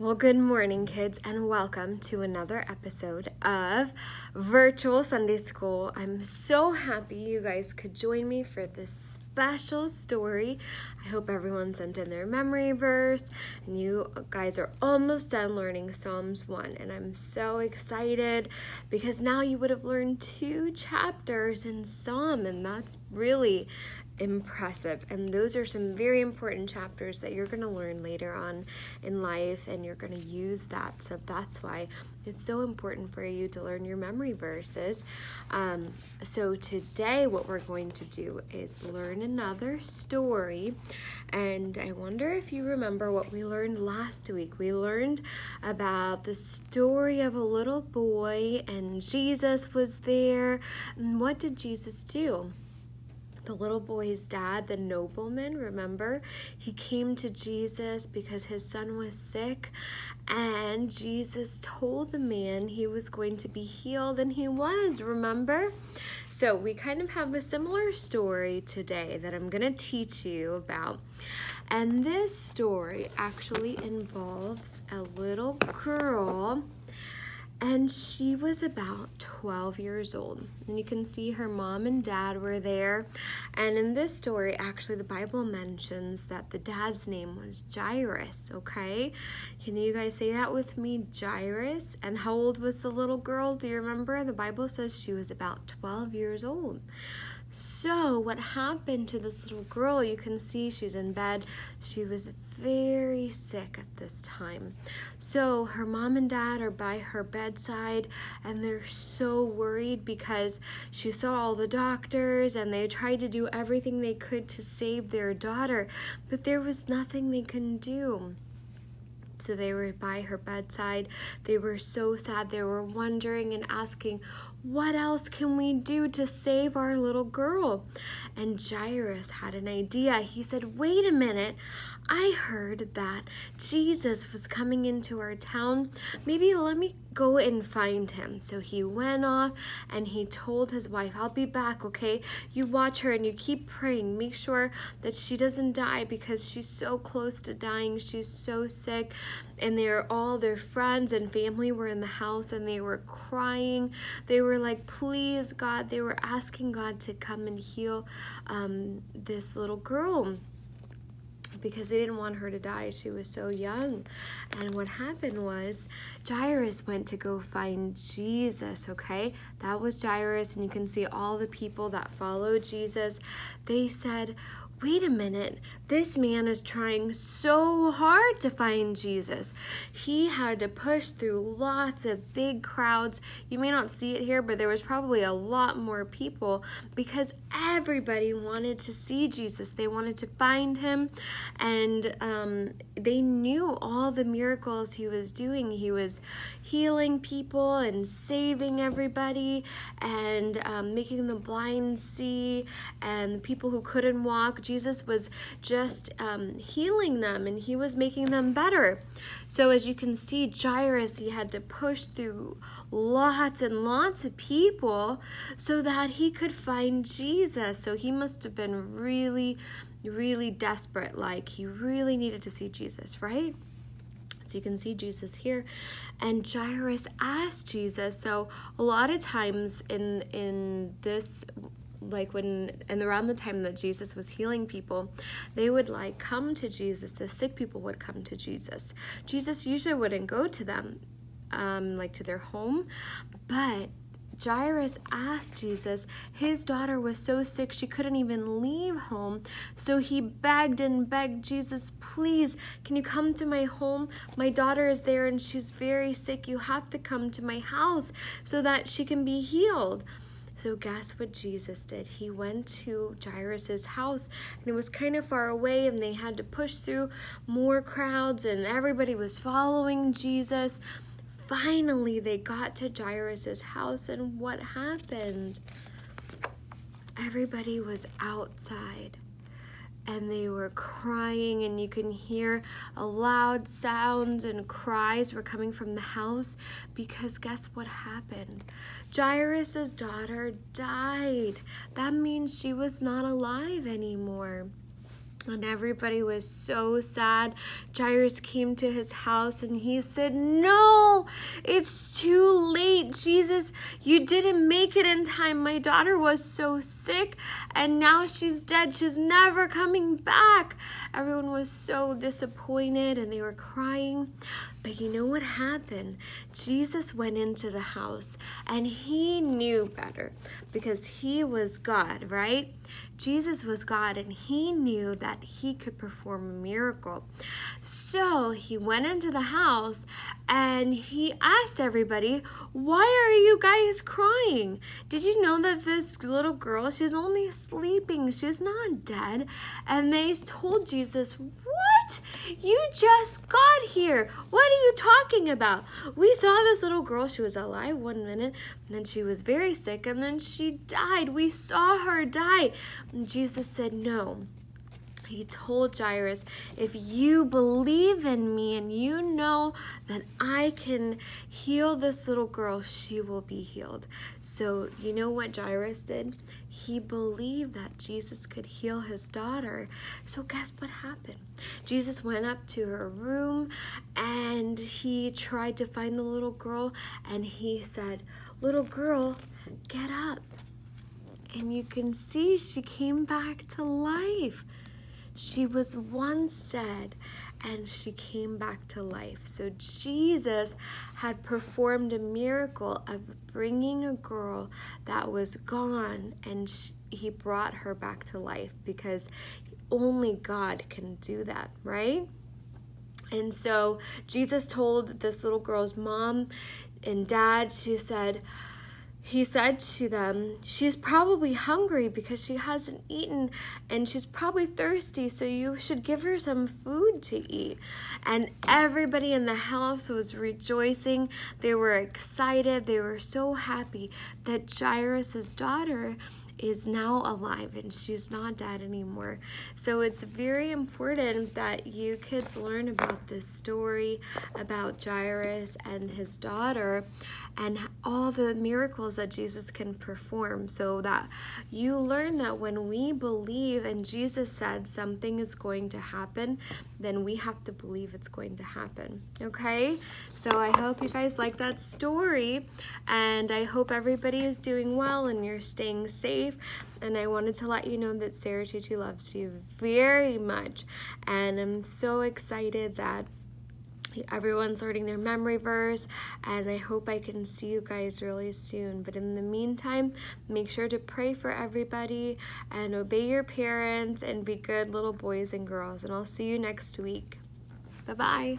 Well, good morning, kids, and welcome to another episode of Virtual Sunday School. I'm so happy you guys could join me for this special story. I hope everyone sent in their memory verse, and you guys are almost done learning Psalms 1. And I'm so excited because now you would have learned 2 chapters in Psalm, and that's really impressive. And those are some very important chapters that you're going to learn later on in life, and you're going to use that. So that's why it's so important for you to learn your memory verses. So today what we're going to do is learn another story, and I wonder if you remember what we learned last week. We learned about the story of a little boy, and Jesus was there. And what did Jesus do? The little boy's dad, the nobleman, remember? He came to Jesus because his son was sick, and Jesus told the man he was going to be healed, and he was, remember? So we kind of have a similar story today that I'm going to teach you about. And this story actually involves a little girl, and she was about 12 years old. And you can see her mom and dad were there. And in this story, actually, the Bible mentions that the dad's name was Jairus, okay? Can you guys say that with me? Jairus. And how old was the little girl? Do you remember? The Bible says she was about 12 years old. So what happened to this little girl? You can see she's in bed. She was very sick at this time. So her mom and dad are by her bedside, and they're so worried because she saw all the doctors and they tried to do everything they could to save their daughter, but there was nothing they can do. So they were by her bedside. They were so sad. They were wondering and asking, what else can we do to save our little girl? And Jairus had an idea. He said, wait a minute. I heard that Jesus was coming into our town. Maybe let me go and find him. So he went off and he told his wife, I'll be back, okay? You watch her and you keep praying. Make sure that she doesn't die because she's so close to dying. She's so sick. And all their friends and family were in the house, and they were crying. They were like, please, God. They were asking God to come and heal this little girl, because they didn't want her to die. She was so young. And what happened was Jairus went to go find Jesus, okay? That was Jairus, and you can see all the people that followed Jesus. They said, wait a minute, this man is trying so hard to find Jesus. He had to push through lots of big crowds. You may not see it here, but there was probably a lot more people because everybody wanted to see Jesus. They wanted to find him, and they knew all the miracles he was doing. He was healing people and saving everybody, and making the blind see, and the people who couldn't walk. Jesus was just healing them, and he was making them better. So as you can see, Jairus, he had to push through lots and lots of people so that he could find Jesus. So he must have been really, really desperate. Like, he really needed to see Jesus, right? So you can see Jesus here, and Jairus asked Jesus. So a lot of times in this, like around the time that Jesus was healing people, they would come to Jesus. The sick people would come to Jesus. Jesus usually wouldn't go to them, to their home, but Jairus asked Jesus. His daughter was so sick she couldn't even leave home. So he begged and begged Jesus, please, can you come to my home? My daughter is there and she's very sick. You have to come to my house so that she can be healed. So guess what Jesus did? He went to Jairus's house, and it was kind of far away, and they had to push through more crowds, and everybody was following Jesus. Finally, they got to Jairus's house, and what happened? Everybody was outside, and they were crying, and you can hear a loud sounds and cries were coming from the house, because guess what happened? Jairus's daughter died. That means she was not alive anymore. And everybody was so sad. Jairus came to his house and he said, "No, it's too late. Jesus, you didn't make it in time. My daughter was so sick and now she's dead. She's never coming back." Everyone was so disappointed and they were crying. But you know what happened? Jesus went into the house and he knew better because he was God, right? Jesus was God and he knew that he could perform a miracle. So he went into the house and he asked everybody, "Why are you guys crying? Did you know that this little girl, she's only sleeping, she's not dead?" And they told Jesus, "What? You just got here. What are you talking about? We saw this little girl. She was alive one minute, and then she was very sick, and then she died. We saw her die." And Jesus said, "No." He told Jairus, "If you believe in me and you know that I can heal this little girl, she will be healed." So you know what Jairus did? He believed that Jesus could heal his daughter. So guess what happened? Jesus went up to her room and he tried to find the little girl and he said, "Little girl, get up." And you can see she came back to life. She was once dead and she came back to life. So Jesus had performed a miracle of bringing a girl that was gone and he brought her back to life because only God can do that, right? And so Jesus told this little girl's mom and dad, he said to them, "She's probably hungry because she hasn't eaten and she's probably thirsty, so you should give her some food to eat." And everybody in the house was rejoicing. They were excited. They were so happy that Jairus' daughter is now alive and she's not dead anymore. So it's very important that you kids learn about this story about Jairus and his daughter and all the miracles that Jesus can perform, so that you learn that when we believe and Jesus said something is going to happen, then we have to believe it's going to happen. Okay? So I hope you guys like that story, and I hope everybody is doing well and you're staying safe. And I wanted to let you know that Sarah Chichi loves you very much, and I'm so excited that everyone's learning their memory verse, and I hope I can see you guys really soon. But in the meantime, make sure to pray for everybody and obey your parents and be good little boys and girls, and I'll see you next week. Bye-bye.